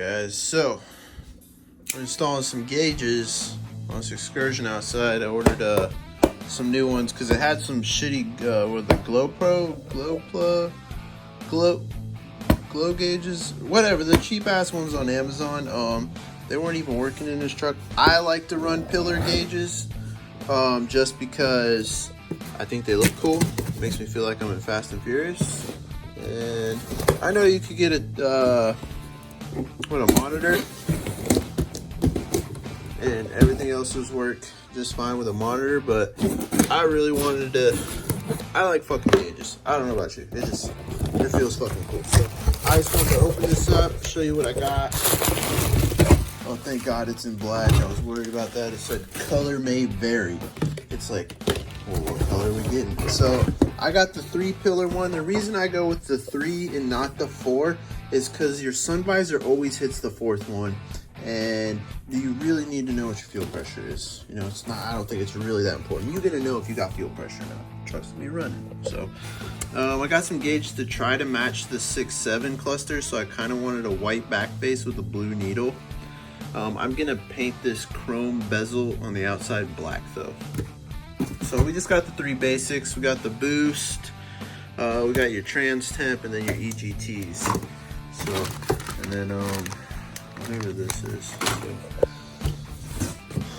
Guys, so we're installing some gauges on this Excursion outside. I ordered some new ones because it had some shitty with the glow gauges, whatever, the cheap ass ones on Amazon. They weren't even working in this truck. I like to run pillar gauges just because I think they look cool. It makes me feel like I'm in Fast and Furious. And I know you could get a monitor, and everything else was work just fine with a monitor, but I really wanted to. I like fucking gauges. I don't know about you, it feels fucking cool. So I just wanted to open this up, show you what I got. Oh, thank God it's in black. I was worried about that. It said color may vary. It's like, well, what color are we getting? So I got the 3-pillar one. The reason I go with the 3 and not the 4 is because your sun visor always hits the 4th one, and you really need to know what your fuel pressure is. You know, it's not, I don't think it's really that important. You're gonna know if you got fuel pressure or not. Truck's gonna be running. So I got some gauge to try to match the 6-7 cluster, so I kind of wanted a white back base with a blue needle. I'm gonna paint this chrome bezel on the outside black though. So we just got the 3 basics. We got the boost, we got your trans temp, and then your EGTs. So, and then whatever this is.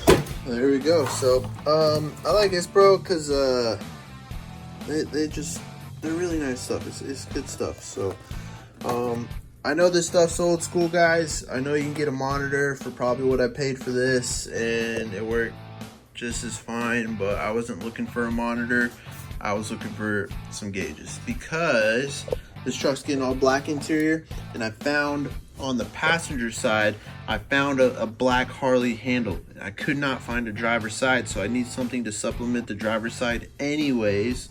So, there we go. So I like ISSPRO because they're really nice stuff. It's good stuff. So I know this stuff's old school, guys. I know you can get a monitor for probably what I paid for this, and it worked just as fine, but I wasn't looking for a monitor. I was looking for some gauges because this truck's getting all black interior, and I found on the passenger side, I found a black Harley handle. I could not find a driver's side, so I need something to supplement the driver's side anyways.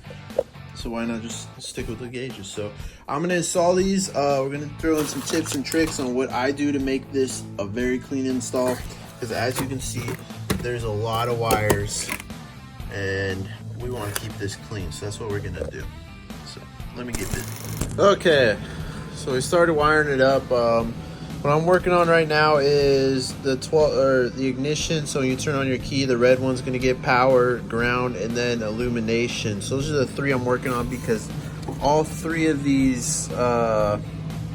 So why not just stick with the gauges? So I'm gonna install these. We're gonna throw in some tips and tricks on what I do to make this a very clean install, because as you can see, there's a lot of wires, and we want to keep this clean. So that's what we're gonna do. So let me get this. Okay, so we started wiring it up. What I'm working on right now is the ignition. So when you turn on your key, the red one's gonna get power, ground, and then illumination. So those are the 3 I'm working on because all 3 of these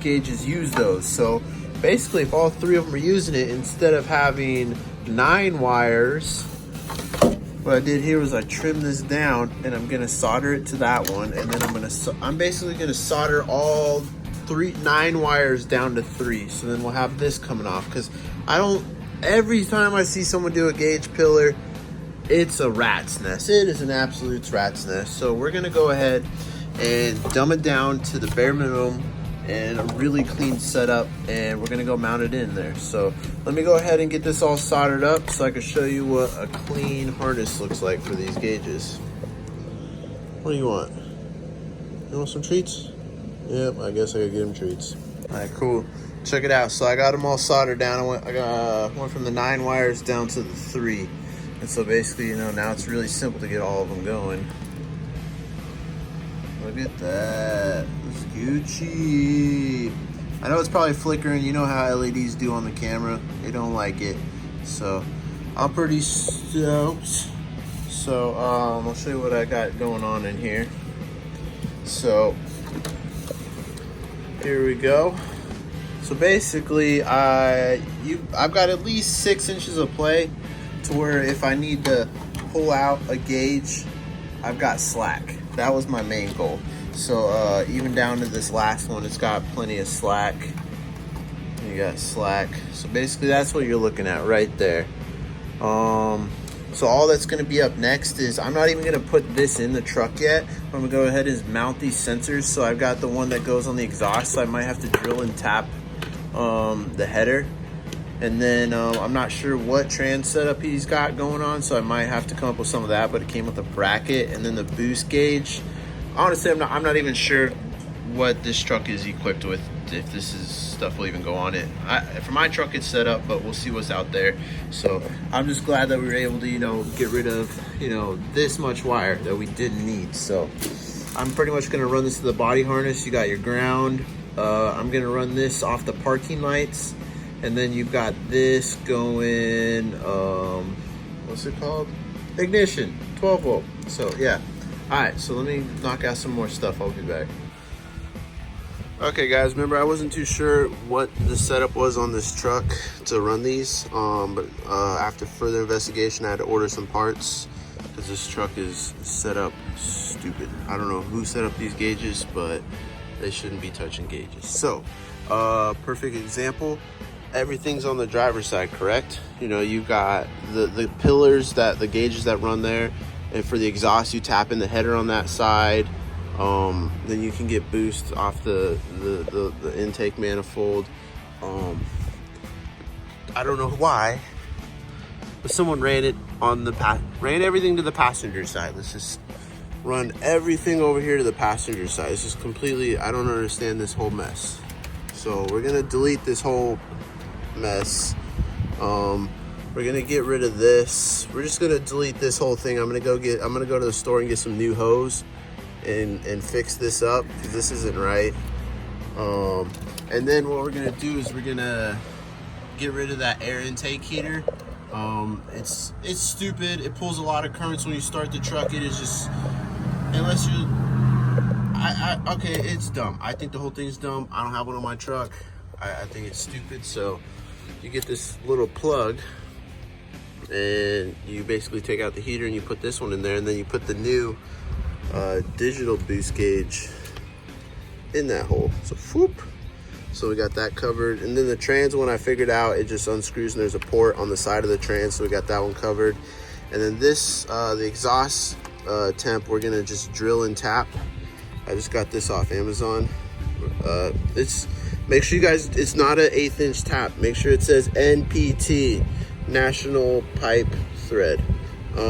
gauges use those. So basically, if all 3 of them are using it, instead of having 9 wires, what I did here was I trimmed this down, and I'm gonna solder it to that one, and then I'm basically gonna solder all 9 wires down to 3. So then we'll have this coming off, because every time I see someone do a gauge pillar, it's a rat's nest. It is an absolute rat's nest. So we're gonna go ahead and dumb it down to the bare minimum and a really clean setup, and we're gonna go mount it in there. So let me go ahead and get this all soldered up so I can show you what a clean harness looks like for these gauges. What do you want? You want some treats? Yep, I guess I could get them treats. All right, cool. Check it out. So I got them all soldered down. I went from the 9 wires down to the 3. And so basically, you know, now it's really simple to get all of them going. Look at that. It's Gucci. I know it's probably flickering. You know how LEDs do on the camera. They don't like it. So I'm pretty stoked. So I'll show you what I got going on in here. So here we go. So basically, I've got at least 6 inches of play to where if I need to pull out a gauge, I've got slack. That was my main goal. So even down to this last one, it's got plenty of slack. You got slack. So basically, that's what you're looking at right there. So all that's going to be up next is, I'm not even going to put this in the truck yet. What I'm going to go ahead and mount these sensors. So I've got the one that goes on the exhaust, so I might have to drill and tap the header. And then I'm not sure what trans setup he's got going on, so I might have to come up with some of that, but it came with a bracket. And then the boost gauge, honestly, I'm not even sure what this truck is equipped with, if this is stuff will even go on it. For my truck, it's set up, but we'll see what's out there. So I'm just glad that we were able to, you know, get rid of, you know, this much wire that we didn't need. So I'm pretty much gonna run this to the body harness. You got your ground. I'm gonna run this off the parking lights, And then you've got this going, what's it called? Ignition, 12 volt. So yeah. All right, so let me knock out some more stuff. I'll be back. Okay guys, remember I wasn't too sure what the setup was on this truck to run these, but after further investigation I had to order some parts because this truck is set up stupid. I don't know who set up these gauges, but they shouldn't be touching gauges. So perfect example, everything's on the driver's side, correct? You know, you've got the pillars, that the gauges that run there, and for the exhaust you tap in the header on that side. Then you can get boost off the intake manifold. I don't know why, but someone ran it on ran everything to the passenger side. Let's just run everything over here to the passenger side. It's just completely, I don't understand this whole mess. So we're gonna delete this whole mess. We're gonna get rid of this. We're just gonna delete this whole thing. I'm gonna go to the store and get some new hose and fix this up because this isn't right. And then what we're gonna do is we're gonna get rid of that air intake heater. It's stupid. It pulls a lot of currents when you start the truck. It is just, unless you, okay, it's dumb. I think the whole thing's dumb. I don't have one on my truck. I think it's stupid. So you get this little plug and you basically take out the heater and you put this one in there, and then you put the new digital boost gauge in that hole. So whoop. So we got that covered. And then the trans one I figured out, it just unscrews and there's a port on the side of the trans, so we got that one covered. And then this, the exhaust temp, we're gonna just drill and tap. I just got this off Amazon. Make sure you guys, it's not an 1/8 inch tap. Make sure it says NPT, National Pipe Thread.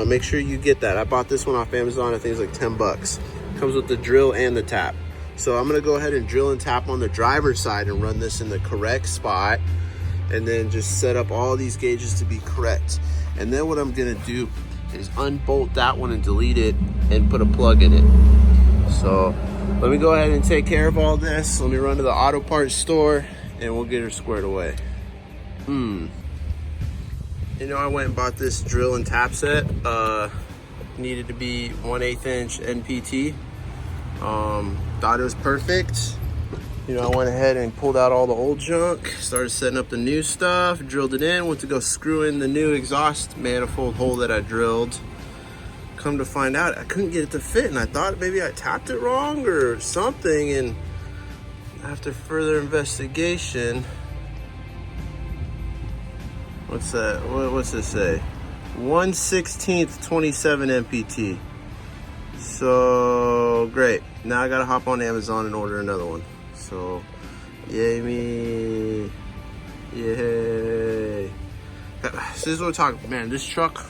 Make sure you get that. I bought this one off Amazon. I think it's like 10 bucks. Comes with the drill and the tap. So I'm gonna go ahead and drill and tap on the driver's side and run this in the correct spot, and then just set up all these gauges to be correct. And then what I'm gonna do is unbolt that one and delete it and put a plug in it. So let me go ahead and take care of all this. Let me run to the auto parts store and we'll get her squared away. You know, I went and bought this drill and tap set. Needed to be 1/8 inch NPT. Thought it was perfect. You know, I went ahead and pulled out all the old junk, started setting up the new stuff, drilled it in, went to go screw in the new exhaust manifold hole that I drilled. Come to find out, I couldn't get it to fit, and I thought maybe I tapped it wrong or something, and after further investigation, what's that? What's this say? 1/16 27 NPT. So great. Now I gotta hop on Amazon and order another one. So yay me. Yay. This is what we're talking, man. This truck,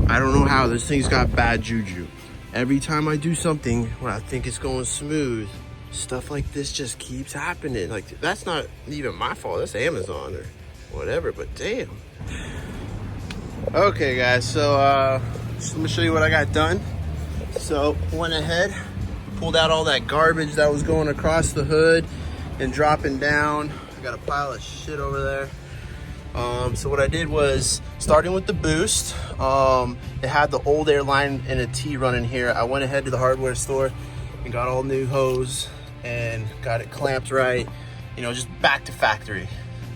I don't know how this thing's got bad juju. Every time I do something where I think it's going smooth, stuff like this just keeps happening. Like, that's not even my fault. That's Amazon or whatever, but damn. Okay guys, so just let me show you what I got done. So went ahead, pulled out all that garbage that was going across the hood and dropping down. I got a pile of shit over there. So what I did was, starting with the boost, it had the old airline and a T running here. I went ahead to the hardware store and got all new hose and got it clamped right, you know, just back to factory.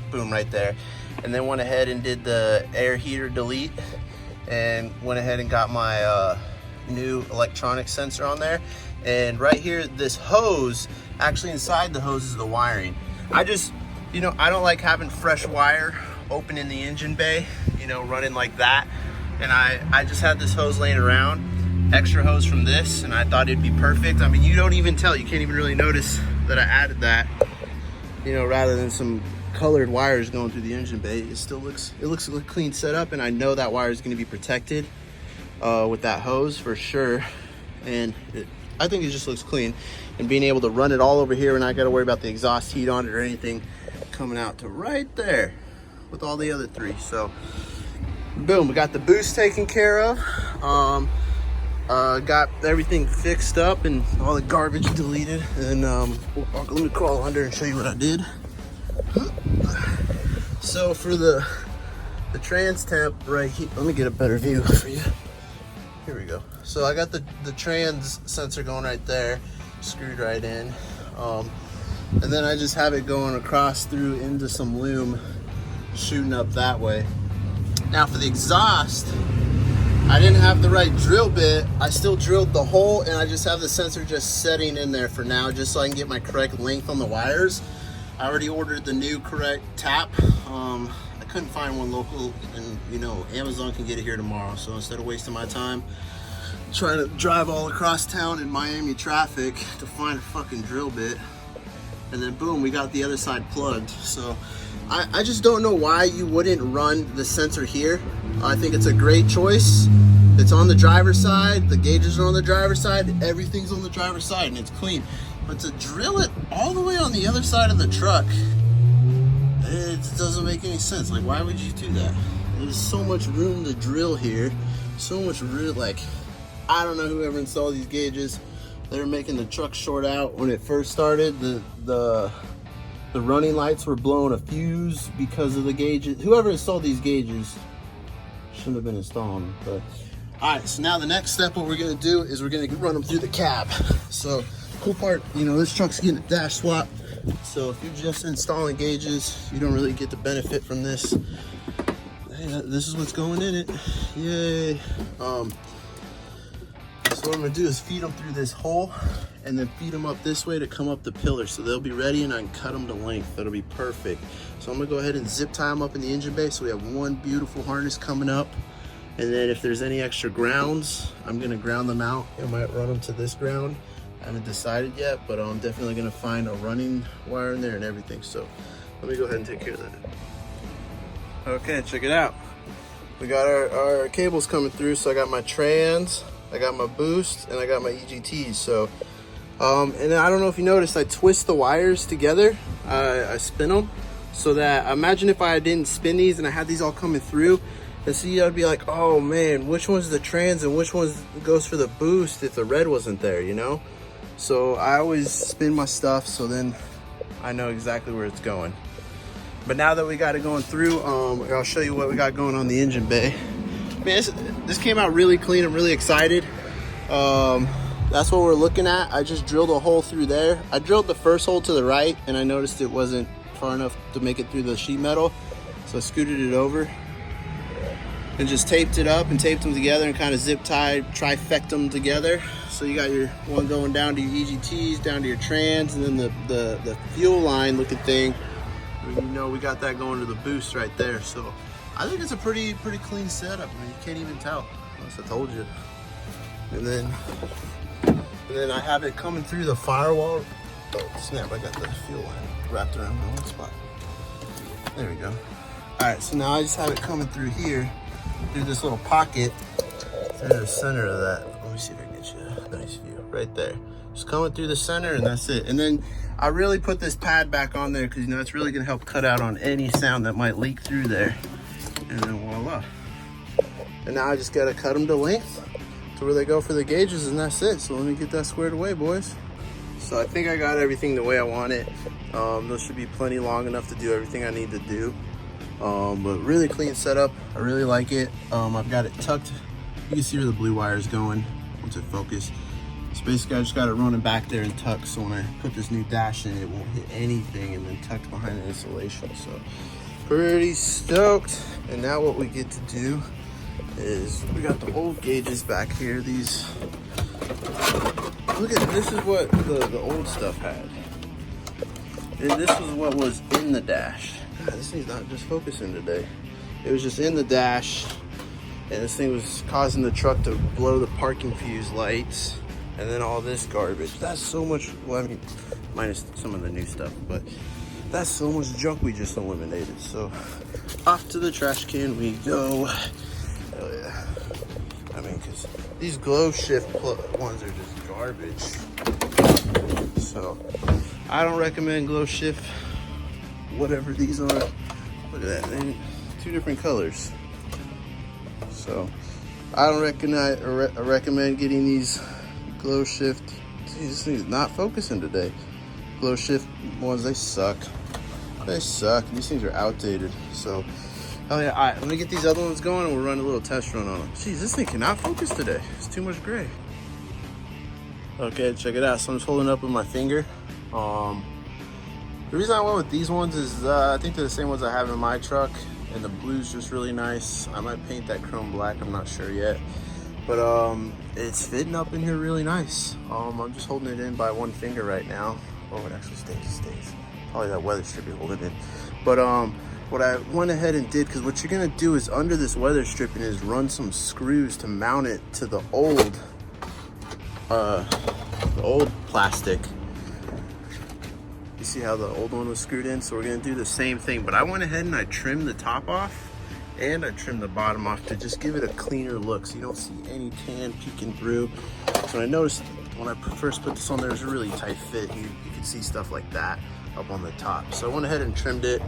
Boom, right there. And then went ahead and did the air heater delete and went ahead and got my new electronic sensor on there. And right here, this hose, actually inside the hose is the wiring. I just, you know, I don't like having fresh wire open in the engine bay, you know, running like that. And I just had this hose laying around, extra hose from this, and I thought it'd be perfect. I mean, you don't even tell, you can't even really notice that I added that, you know, rather than some colored wires going through the engine bay. It still looks, it looks like a clean setup, and I know that wire is going to be protected with that hose for sure. And I think it just looks clean, and being able to run it all over here and not got to worry about the exhaust heat on it or anything, coming out to right there with all the other three. So boom, we got the boost taken care of. Got everything fixed up and all the garbage deleted. And let me crawl under and show you what I did. So for the trans temp right here, let me get a better view for you. Here we go. So I got the trans sensor going right there, screwed right in. And then I just have it going across through into some loom, shooting up that way. Now for the exhaust, I didn't have the right drill bit. I still drilled the hole, and I just have the sensor just setting in there for now, just so I can get my correct length on the wires. I already ordered the new correct tap. I couldn't find one local, and you know, Amazon can get it here tomorrow. So instead of wasting my time trying to drive all across town in Miami traffic to find a fucking drill bit, and then boom, we got the other side plugged. So I just don't know why you wouldn't run the sensor here. I think it's a great choice. It's on the driver's side, the gauges are on the driver's side, everything's on the driver's side, and it's clean. But to drill it all the way on the other side of the truck, it doesn't make any sense. Like, why would you do that? There's so much room to drill here. So much room, like, I don't know whoever installed these gauges. They were making the truck short out when it first started. The running lights were blowing a fuse because of the gauges. Whoever installed these gauges shouldn't have been installing them. But all right, so now the next step, what we're gonna do is we're gonna run them through the cab. So cool part, you know, this truck's getting a dash swap. So if you're just installing gauges, you don't really get the benefit from this. Hey, this is what's going in it. Yay. So what I'm gonna do is feed them through this hole and then feed them up this way to come up the pillar. So they'll be ready and I can cut them to length. That'll be perfect. So I'm gonna go ahead and zip tie them up in the engine bay. So we have one beautiful harness coming up. And then if there's any extra grounds, I'm gonna ground them out. I might run them to this ground. I haven't decided yet, but I'm definitely gonna find a running wire in there and everything. So let me go ahead and take care of that. Okay, check it out. We got our cables coming through. So I got my trans, I got my boost, and I got my EGTs. So, and I don't know if you noticed, I twist the wires together. I spin them so that, imagine if I didn't spin these and I had these all coming through. And see, I'd be like, oh man, which one's the trans and which one goes for the boost if the red wasn't there, you know? So I always spin my stuff so then I know exactly where it's going. But now that we got it going through, I'll show you what we got going on the engine bay. Man, this came out really clean. I'm really excited. That's what we're looking at. I just drilled a hole through there. I drilled the first hole to the right and I noticed it wasn't far enough to make it through the sheet metal. So I scooted it over and just taped it up and taped them together and kind of zip tied, trifecta them together. So you got your one going down to your EGTs, down to your trans, and then the fuel line looking thing. You know, we got that going to the boost right there. So I think it's a pretty clean setup. I mean, you can't even tell unless I told you. And then I have it coming through the firewall. Oh snap! I got the fuel line wrapped around the one spot. There we go. All right, so now I just have it coming through here, through this little pocket, through the center of that. Let me see if I can get you a nice view right there. Just coming through the center, and that's it. And then I really put this pad back on there because, you know, it's really gonna help cut out on any sound that might leak through there. And then voila. And now I just gotta cut them to length to where they go for the gauges, and that's it. So let me get that squared away, boys. So I think I got everything the way I want it. Those should be plenty long enough to do everything I need to do. But really clean setup. I really like it. I've got it tucked. You can see where the blue wire is going once it focuses. So basically I just got it running back there and tucked, so when I put this new dash in, it won't hit anything, and then tucked behind the insulation. So pretty stoked. And now what we get to do is we got the old gauges back here. These, look at this, is what the old stuff had. And this was what was in the dash. God, this thing's not just focusing today. It was just in the dash, and this thing was causing the truck to blow the parking fuse lights, and then all this garbage. That's so much, well, I mean, minus some of the new stuff, but that's so much junk we just eliminated. So off to the trash can we go. Hell yeah. I mean, because these glow shift ones are just garbage. So I don't recommend glow shift, whatever these are. Look at that, they're two different colors. So I don't recommend getting these glow shift. See, this thing's not focusing today. Glow shift ones, they suck. They suck. These things are outdated. So, oh yeah, all right, let me get these other ones going and we'll run a little test run on them. Jeez, this thing cannot focus today. It's too much gray. Okay, check it out. So I'm just holding it up with my finger. The reason I went with these ones is I think they're the same ones I have in my truck, and the blue's just really nice. I might paint that chrome black, I'm not sure yet. But it's fitting up in here really nice. I'm just holding it in by one finger right now. Oh, it actually stays. Probably that weather strip you're holding in. But what I went ahead and did, because what you're gonna do is under this weather stripping is run some screws to mount it to the old plastic. You see how the old one was screwed in? So we're gonna do the same thing, but I went ahead and I trimmed the top off and I trimmed the bottom off to just give it a cleaner look so you don't see any tan peeking through. So I noticed when I first put this on there, it was a really tight fit. You could see stuff like that up on the top. So I went ahead and trimmed it.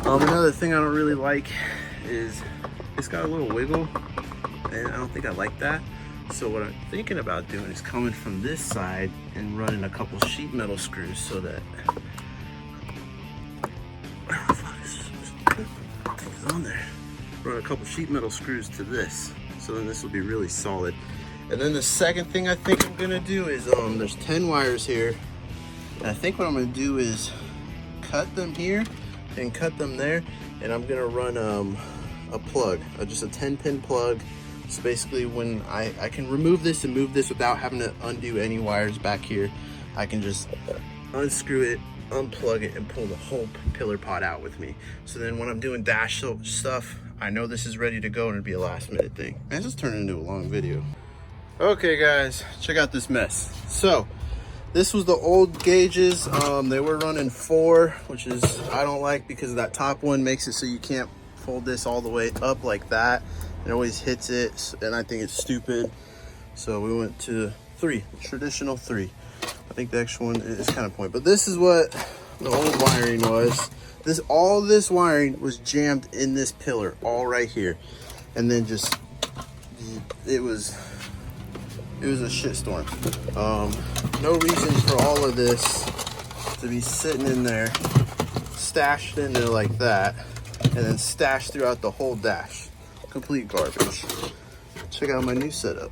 Another thing I don't really like is it's got a little wiggle, and I don't think I like that. So what I'm thinking about doing is coming from this side and running a couple sheet metal screws so that on there. Run a couple sheet metal screws to this, so then this will be really solid. And then the second thing I think I'm gonna do is there's 10 wires here, and I think what I'm gonna do is cut them here and cut them there, and I'm gonna run a plug, just a 10-pin plug. So basically when I can remove this and move this without having to undo any wires back here, I can just unscrew it, unplug it, and pull the whole pillar pod out with me. So then when I'm doing dash stuff, I know this is ready to go and it'll be a last minute thing. Man, this turned into a long video. Okay guys, check out this mess. So this was the old gauges. They were running 4, which is I don't like because that top one makes it so you can't fold this all the way up like that. It always hits it, and I think it's stupid. So we went to 3, traditional 3. I think the extra one is kind of point, but this is what the old wiring was. All this wiring was jammed in this pillar, all right here, and then just it was a shitstorm. No reason for all of this to be sitting in there, stashed in there like that, and then stashed throughout the whole dash. Complete garbage. Check out my new setup.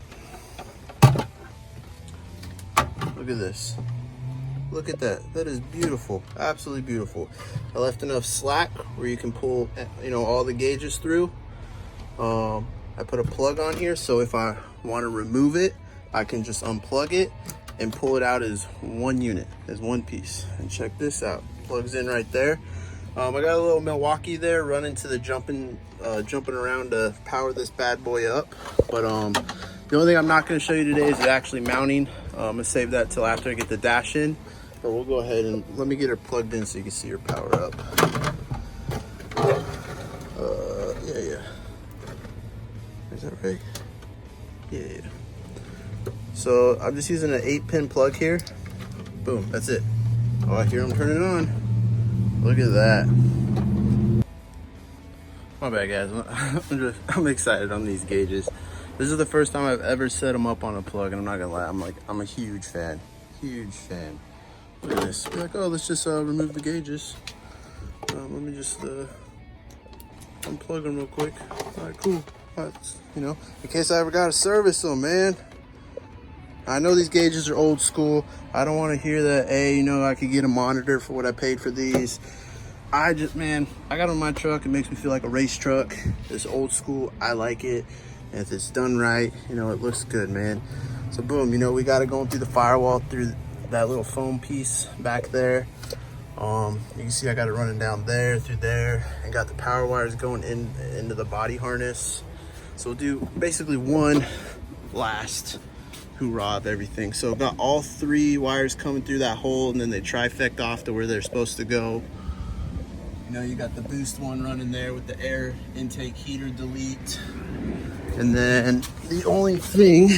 Look at this. Look at that. That is beautiful. Absolutely beautiful. I left enough slack where you can pull, all the gauges through. I put a plug on here, so if I want to remove it, I can just unplug it and pull it out as one unit, as one piece. And check this out. Plugs in right there. I got a little Milwaukee there running to the jumping around to power this bad boy up. But the only thing I'm not going to show you today is actually mounting. I'm going to save that till after I get the dash in. But we'll go ahead and let me get her plugged in so you can see her power up. Yeah. Is that right? Yeah. So I'm just using an 8-pin plug here. Boom, that's it. Oh, I hear them turning on. Look at that. My bad, guys. I'm excited on these gauges. This is the first time I've ever set them up on a plug, and I'm not gonna lie, I'm a huge fan. Huge fan. Look at this. Be like, oh, let's just remove the gauges. Let me just unplug them real quick. All right, cool. All right, in case I ever got to service them, man. I know these gauges are old school. I don't want to hear that, hey, I could get a monitor for what I paid for these. I got them in my truck. It makes me feel like a race truck. It's old school. I like it. And if it's done right, it looks good, man. So boom, we got it going through the firewall, through that little foam piece back there. You can see I got it running down there, through there, and got the power wires going into the body harness. So we'll do basically one last hoorah of everything. So got all 3 wires coming through that hole, and then they trifect off to where they're supposed to go. You got the boost one running there with the air intake heater delete. And then the only thing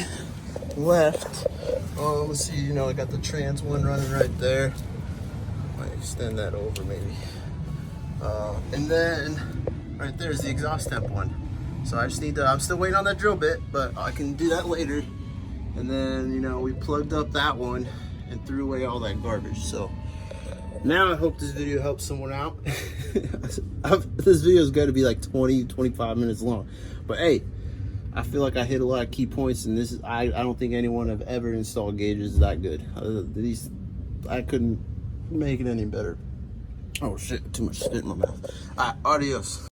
left, let's see, I got the trans one running right there. Might extend that over maybe. And then right there is the exhaust temp one. So I just need to, I'm still waiting on that drill bit, but I can do that later. And then, we plugged up that one and threw away all that garbage. So Now I hope this video helps someone out. This video is going to be like 20-25 minutes long, but hey, I feel like I hit a lot of key points, and this is I don't think anyone have ever installed gauges that good. These I couldn't make it any better. Oh shit, too much spit in my mouth. Alright, adios.